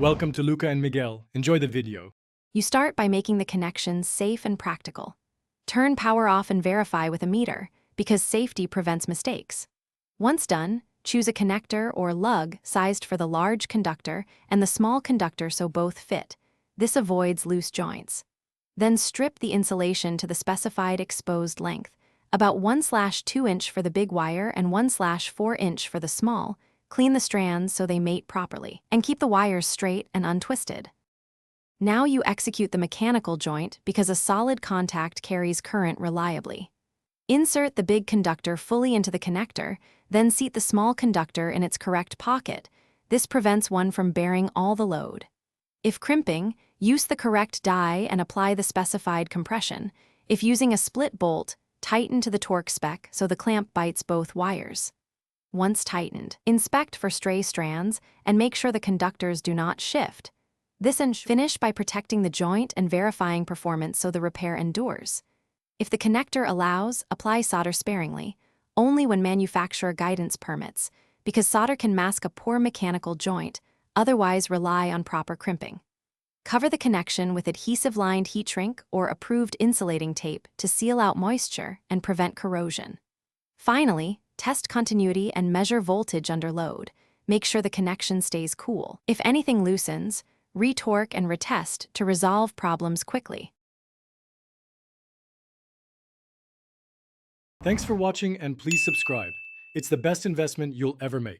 Welcome to Luca and Miguel. Enjoy the video. You start by making the connections safe and practical. Turn power off and verify with a meter, because safety prevents mistakes. Once done, choose a connector or lug sized for the large conductor and the small conductor so both fit. This avoids loose joints. Then strip the insulation to the specified exposed length, about 1/2 inch for the big wire and 1/4 inch for the small. Clean the strands so they mate properly, and keep the wires straight and untwisted. Now you execute the mechanical joint because a solid contact carries current reliably. Insert the big conductor fully into the connector, then seat the small conductor in its correct pocket. This prevents one from bearing all the load. If crimping, use the correct die and apply the specified compression. If using a split bolt, tighten to the torque spec so the clamp bites both wires. Once tightened, inspect for stray strands and make sure the conductors do not shift. Finish by protecting the joint and verifying performance so the repair endures. If the connector allows, apply solder sparingly, only when manufacturer guidance permits, because solder can mask a poor mechanical joint, otherwise rely on proper crimping. Cover the connection with adhesive-lined heat shrink or approved insulating tape to seal out moisture and prevent corrosion. Finally, test continuity and measure voltage under load. Make sure the connection stays cool. If anything loosens, retorque and retest to resolve problems quickly. Thanks for watching and please subscribe. It's the best investment you'll ever make.